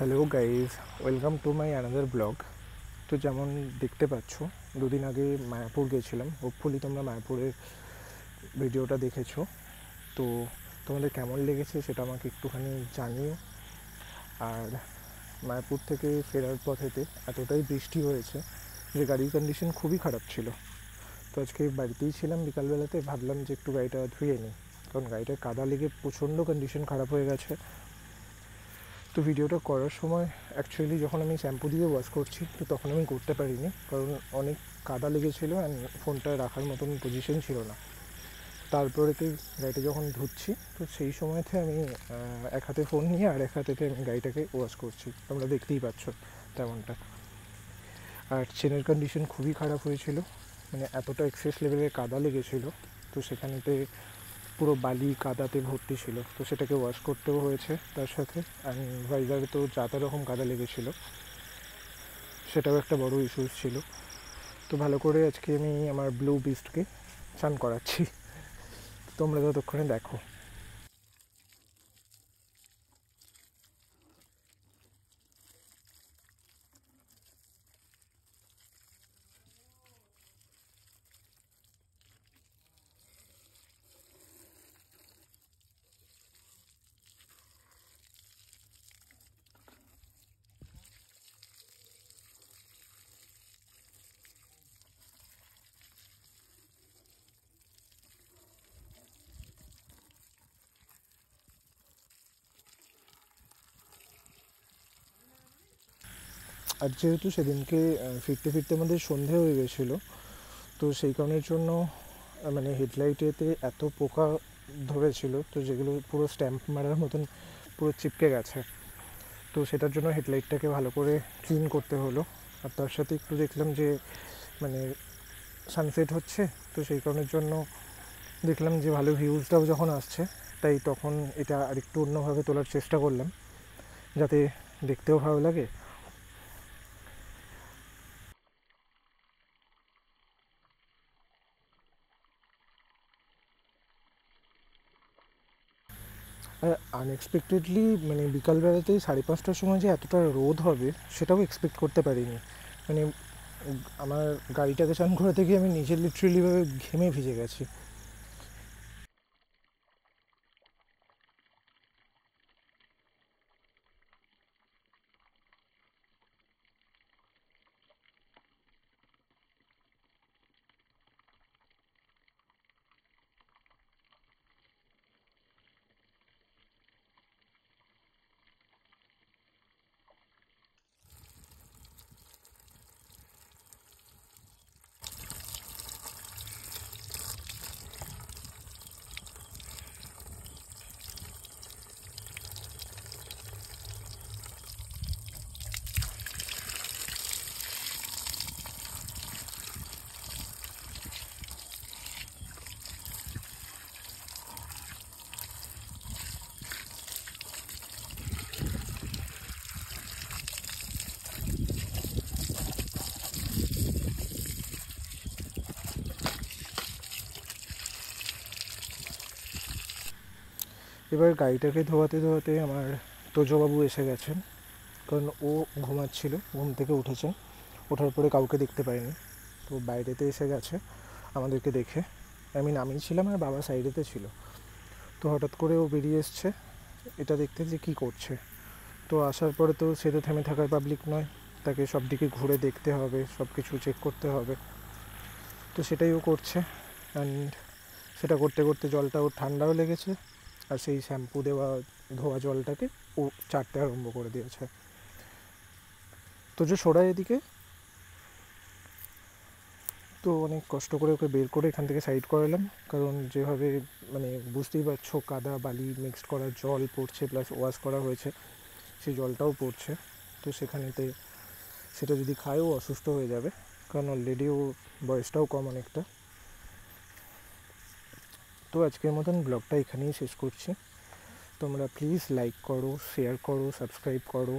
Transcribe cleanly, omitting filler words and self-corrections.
Hello guys, welcome to my another blog. তো যেমন দেখতে পাচ্ছ, দুদিন আগে মায়াপুর গেছিলাম। হোপফুলি তোমরা মায়াপুরের ভিডিওটা দেখেছো। তো তোমাদের কেমন লেগেছে সেটা আমাকে একটুখানি জানিও। আর মায়াপুর থেকে ফেরার পথেতে এতটাই বৃষ্টি হয়েছে যে গাড়ির কন্ডিশন খুবই খারাপ ছিল। তো আজকে বাড়িতেই ছিলাম, বিকালবেলাতে ভাবলাম যে একটু গাড়িটা ধুয়ে নিই, কারণ গাড়িটার কাদা লেগে প্রচণ্ড কন্ডিশন খারাপ হয়ে গেছে। তো ভিডিওটা করার সময় অ্যাকচুয়ালি যখন আমি শ্যাম্পু দিয়ে ওয়াশ করছি, তো তখন আমি করতে পারিনি, কারণ অনেক কাদা লেগেছিলো অ্যান্ড ফোনটা রাখার মতন পজিশন ছিল না। তারপরেতে গাড়িটা যখন ধুচ্ছি, তো সেই সময়তে আমি এক হাতে ফোন নিয়ে আর এক হাতেতে আমি গাড়িটাকে ওয়াশ করছি, তোমরা দেখতেই পাচ্ছ তেমনটা। আর চেনের কন্ডিশন খুবই খারাপ হয়েছিল, মানে এতটা এক্সেস লেভেলের কাদা লেগেছিলো। তো সেখানেতে পুরো বালি কাদাতে ভর্তি ছিল, তো সেটাকে ওয়াশ করতেও হয়েছে তার সাথে। অ্যান্ড ভাইজারে তো যা তা রকম কাদা লেগেছিলো, সেটাও একটা বড় ইস্যুস ছিল। তো ভালো করে আজকে আমি আমার ব্লু বিস্টকে চান করাচ্ছি, তোমরা ততক্ষণে দেখো। আর যেহেতু সেদিনকে ফিরতে ফিরতে আমাদের সন্ধে হয়ে গেছিলো, তো সেই কারণের জন্য মানে হেডলাইটেতে এত পোকা ধরেছিল, তো যেগুলো পুরো স্ট্যাম্প মারার মতন পুরো চিপকে গেছে। তো সেটার জন্য হেডলাইটটাকে ভালো করে ক্লিন করতে হলো। আর তার সাথে একটু দেখলাম যে মানে সানসেট হচ্ছে, তো সেই কারণের জন্য দেখলাম যে ভালো ভিউজটাও যখন আসছে, তাই তখন এটা আরেকটু অন্যভাবে তোলার চেষ্টা করলাম, যাতে দেখতেও ভালো লাগে। আনএক্সপেক্টেডলি মানে বিকালবেলাতেই 5:30টার সময় যে এতটা রোদ হবে সেটাও এক্সপেক্ট করতে পারিনি। মানে আমার গাড়িটাকে চান করাতে গিয়ে আমি নিজে লিটারেলিভাবে ঘেমে ভিজে গেছি। এবার গাড়িটাকে ধোয়াতে ধোয়াতে আমার তোজবাবু এসে গেছেন, কারণ ও ঘুমাচ্ছিল, ঘুম থেকে উঠেছেন, ওঠার পরে কাউকে দেখতে পাইনি, তো বাইরেতে এসে গেছে আমাদেরকে দেখে। আমি নামিয়েছিলাম আর বাবা সাইডেতে ছিল, তো হঠাৎ করে ও বেরিয়ে এসছে এটা দেখতে যে কী করছে। তো আসার পরে তো সে তো থেমে থাকার পাবলিক নয়, তাকে সব দিকে ঘুরে দেখতে হবে, সব কিছু চেক করতে হবে। তো সেটাই ও করছে। অ্যান্ড সেটা করতে করতে জলটা ওর ঠান্ডাও লেগেছে, আর সেই শ্যাম্পু দেওয়া ধোয়া জলটাকে ও চাটতে আরম্ভ করে দিয়েছে। তো যে সরা এদিকে। তো অনেক কষ্ট করে ওকে বের করে এখান থেকে সাইড করালাম, কারণ যেভাবে মানে বুঝতেই পারছো কাদা বালি মিক্সড করা জল পড়ছে, প্লাস ওয়াশ করা হয়েছে, সেই জলটাও পড়ছে। তো সেখানেতে সেটা যদি খায় ও অসুস্থ হয়ে যাবে, কারণ অলরেডি ও বয়সটাও কম অনেকটা। তো আজকের মতন ব্লগটা এখানেই শেষ করছি। তোমরা প্লিজ লাইক করো, শেয়ার করো, সাবস্ক্রাইব করো।